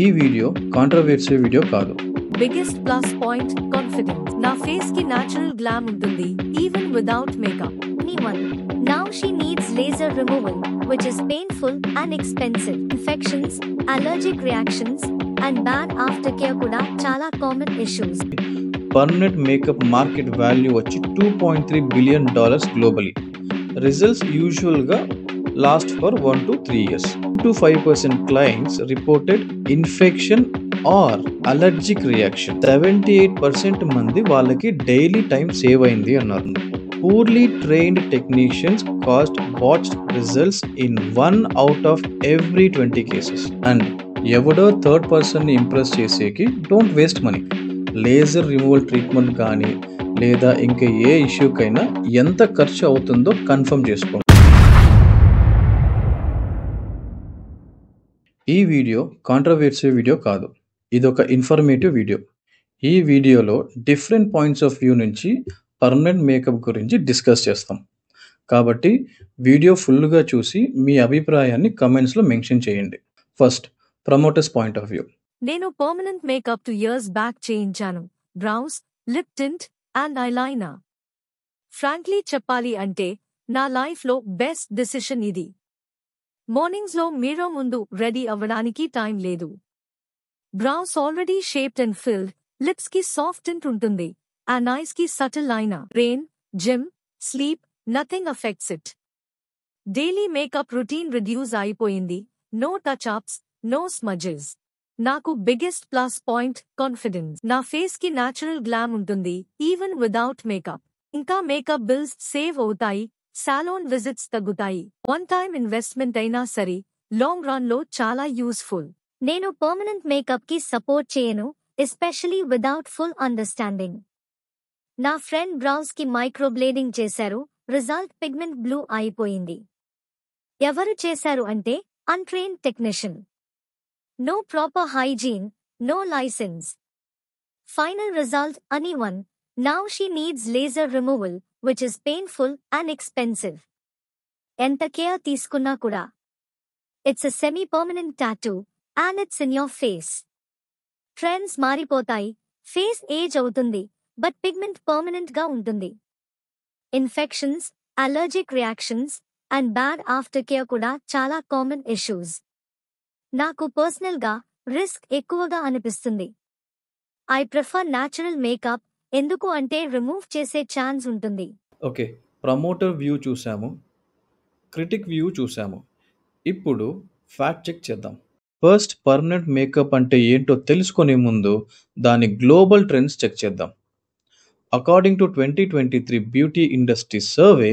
ఈ video controversy video కాదు. Biggest plus point, confidence. Na face ki natural glam untundi, even without makeup. Anyone. Now she needs laser removal, which is painful and expensive. Infections, allergic reactions, and bad aftercare kuda chala common issues. Permanent makeup market value వచ్చి $2.3 billion globally. Results usually last for 1 to 3 years. 2-5% clients reported infection or allergic reaction. 78% మంది వాళ్ళకి daily time save అయింది అన్నారు. Poorly trained technicians cost botched results in 1 out of every 20 cases. And ఎవడో third పర్సన్ని impress చేసేకి don't waste money. Laser removal treatment కానీ లేదా ఇంకా ఏ ఇష్యూకైనా ఎంత ఖర్చు అవుతుందో కన్ఫర్మ్ చేసుకోండి. ఈ వీడియో కాంట్రవర్సీ వీడియో కాదు, ఇదొక ఇన్ఫర్మేటివ్ వీడియో. ఈ వీడియోలో డిఫరెంట్ పాయింట్స్ ఆఫ్ వ్యూ నుంచి పర్మనెంట్ మేకప్ గురించి డిస్కస్ చేస్తాం. కాబట్టి వీడియో ఫుల్గా చూసి మీ అభిప్రాయాన్ని కమెంట్స్లో మెన్షన్ చేయండి. First, promoters point of view. నేను పర్మనెంట్ మేకప్ 2 years బ్యాక్ చేయించాను. Brows, lip tint and eyeliner. Frankly చెప్పాలి అంటే నా లైఫ్లో బెస్ట్ డిసిషన్ ఇది. మార్నింగ్స్లో మిర్రర్ ముందు రెడీ అవ్వడానికి టైం లేదు. Brows already shaped and filled, lips కి సాఫ్ట్ టింట్ ఉంటుంది, అండ్ ఐస్ కి subtle liner. Rain, gym, sleep, nothing affects it. Daily makeup routine reduce అయిపోయింది. No touch ups, no smudges. నాకు బిగ్గెస్ట్ ప్లస్ పాయింట్, కాన్ఫిడెన్స్. నా face కి natural glam ఉంటుంది, even without makeup. ఇంకా makeup bills save అవుతాయి, సాలోన్ visits తగ్గుతాయి. One time investment అయినా సరే లాంగ్ రన్ లో చాలా యూస్ఫుల్. నేను పర్మనెంట్ మేకప్ కి సపోర్ట్ చేయను, ఎస్పెషలీ విదౌట్ ఫుల్ అండర్స్టాండింగ్. నా ఫ్రెండ్ బ్రౌస్ కి మైక్రోబ్లేడింగ్ చేశారు, రిజల్ట్ పిగ్మెంట్ బ్లూ అయిపోయింది. ఎవరు చేశారు అంటే untrained technician. No proper hygiene, no license. Final result, anyone. Now she needs laser removal, which is painful and expensive. Enta care తీసుకున్నా కూడా. It's a semi-permanent tattoo, and it's in your face. Trends మారిపోతాయి, face age అవుతుంది, but pigment permanent గా ఉంటుంది. Infections, allergic reactions, and bad aftercare కూడా చాలా common issues. నాకు personal గా రిస్క్ ఎక్కువగా అనిపిస్తుంది. ఐ ప్రిఫర్ న్యాచురల్ మేకప్, ఎందుకు అంటే రిమూవ్ చేసే ఛాన్స్ ఉంటుంది. ఓకే, ప్రమోటర్ వ్యూ చూసాము, క్రిటిక్ వ్యూ చూసాము. ఇప్పుడు ఫ్యాక్ట్ చెక్ చేద్దాం. ఫస్ట్, పర్మనెంట్ మేకప్ అంటే ఏంటో తెలుసుకునే ముందు దాని గ్లోబల్ ట్రెండ్స్ చెక్ చేద్దాం. According to 2023 beauty industry survey,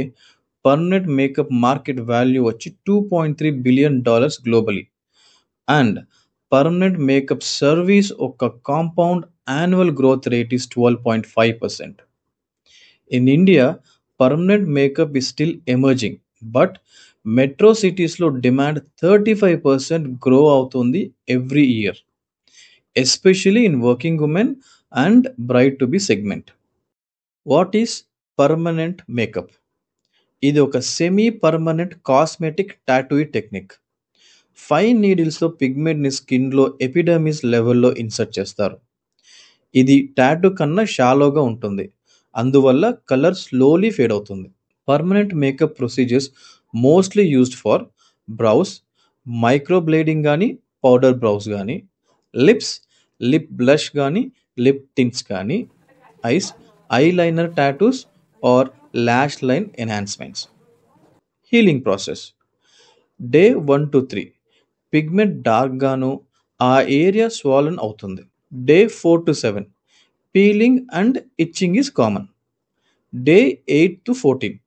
permanent makeup market value వచ్చి $2.3 billion globally. And permanent makeup service ఒక compound annual growth rate is 12.5%. In India, permanent makeup is still emerging, but metro సిటీస్లో demand 35% grow అవుతుంది every year, especially in working women and bride to be segment. What is permanent makeup? ఇది ఒక semi permanent cosmetic tattoo technique. Fine నీడిల్స్లో పిగ్మెంట్ని స్కిన్లో epidermis లెవెల్లో insert చేస్తారు. ఇది టాటూ కన్నా షాలోగా ఉంటుంది, అందువల్ల కలర్ స్లోలీ ఫేడ్ అవుతుంది. Permanent makeup procedures mostly used for brows, microblading కానీ పౌడర్ బ్రౌస్ కానీ, లిప్స్, లిప్ బ్లష్ కానీ లిప్ టింట్స్ కానీ, eyes, eyeliner tattoos or lash line enhancements. Healing process. Day 1 to 3 pigment డార్క్గాను ఆ ఏరియా స్వాలన్ అవుతుంది. Day 4 to 7 peeling and itching is common. Day 8 to 14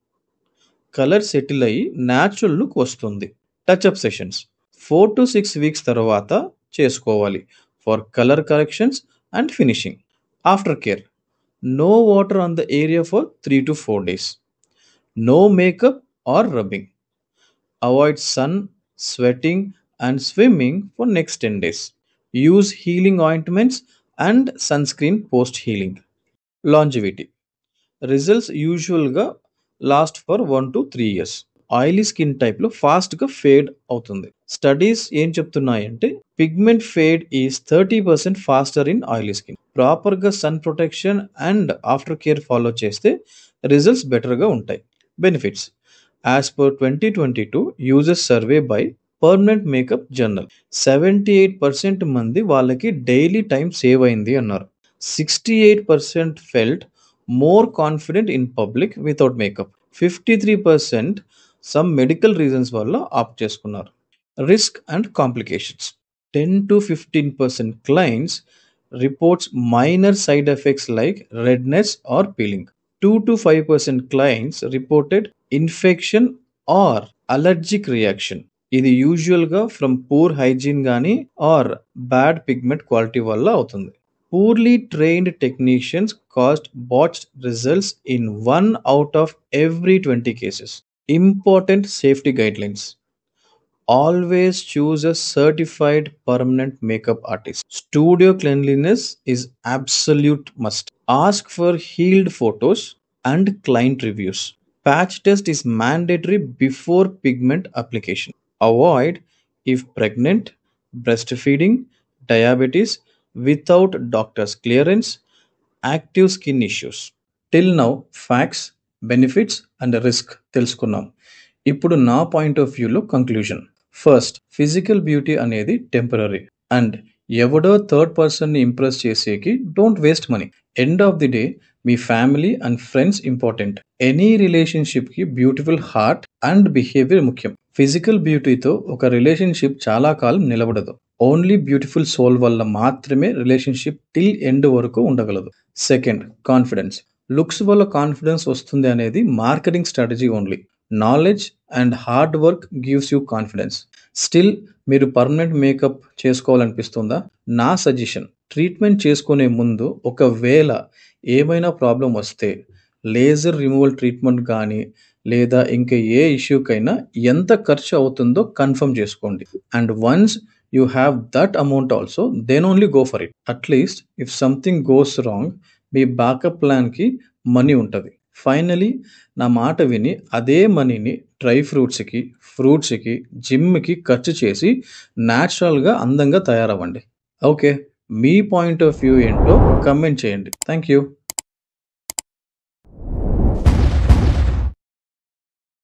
colour settle అయ్యి natural look వస్తుంది. Touch up sessions 4 to 6 weeks తర్వాత చేసుకోవాలి for colour corrections and finishing. After care, no water on the area for 3 to 4 days. No makeup or rubbing. Avoid sun, sweating and swimming for next 10 days. Use healing ointments and sunscreen post healing. Longevity. Results usually last for 1 to 3 years. Oily skin టైప్లో ఫాస్ట్గా fade అవుతుంది. Studies ఏం చెప్తున్నాయంటే pigment fade is 30% faster in oily skin. ప్రాపర్గా sun protection and after care follow చేస్తే results బెటర్గా ఉంటాయి. Benefits as per 2022 users survey by permanent makeup journal 78% మంది వాళ్ళకి డైలీ టైం సేవ్ అయింది అన్నారు. 68% felt more confident in public without makeup. 53% some medical reasons వల్ల opt చేసుకున్నారు. Risk and complications 10 to 15% clients reports minor side effects like redness or peeling. 2 to 5% clients reported infection or allergic reaction. ఇది యూజువల్గా from poor hygiene కానీ or bad pigment quality వల్ల అవుతుంది. Poorly trained technicians caused botched results in 1 out of every 20 cases. Important safety guidelines. Always choose a certified permanent makeup artist. Studio cleanliness is absolute must. Ask for healed photos and client reviews. Patch test is mandatory before pigment application. Avoid if pregnant, breastfeeding, diabetes, without doctor's clearance, active skin issues. Till now facts, benefits and risk తెలుసుకున్నాం. ఇప్పుడు నా point of వ్యూలో conclusion. First, physical beauty అనేది temporary and ఎవడో third పర్సన్ని impress చేసేకి don't waste money. End of the day మీ family and friends important. Any రిలేషన్షిప్కి బ్యూటిఫుల్ హార్ట్ అండ్ బిహేవియర్ ముఖ్యం. ఫిజికల్ బ్యూటీతో ఒక రిలేషన్షిప్ చాలా కాలం నిలబడదు. ఓన్లీ బ్యూటిఫుల్ సోల్ వల్ల మాత్రమే రిలేషన్షిప్ టిల్ ఎండ్ వరకు ఉండగలదు. Second, confidence. లుక్స్ వల్ల కాన్ఫిడెన్స్ వస్తుంది అనేది marketing strategy only. Knowledge and hard work gives you confidence. Still మీరు పర్మనెంట్ మేకప్ చేసుకోవాలనిపిస్తుందా? నా సజెషన్, ట్రీట్మెంట్ చేసుకునే ముందు ఒకవేళ ఏమైనా ప్రాబ్లం వస్తే లేజర్ రిమూవల్ ట్రీట్మెంట్ కానీ లేదా ఇంకా ఏ ఇష్యూకైనా ఎంత ఖర్చు అవుతుందో కన్ఫర్మ్ చేసుకోండి. And once you have that amount also, then only go for it. At least if something goes wrong, మీ బ్యాకప్ ప్లాన్కి మనీ ఉంటుంది. ఫైనలీ నా మాట విని అదే మనీని డ్రై ఫ్రూట్స్కి జిమ్కి ఖర్చు చేసి న్యాచురల్గా అందంగా తయారవ్వండి. ఓకే, మీ పాయింట్ ఆఫ్ వ్యూ ఏంటో కమెంట్ చేయండి. Thank you.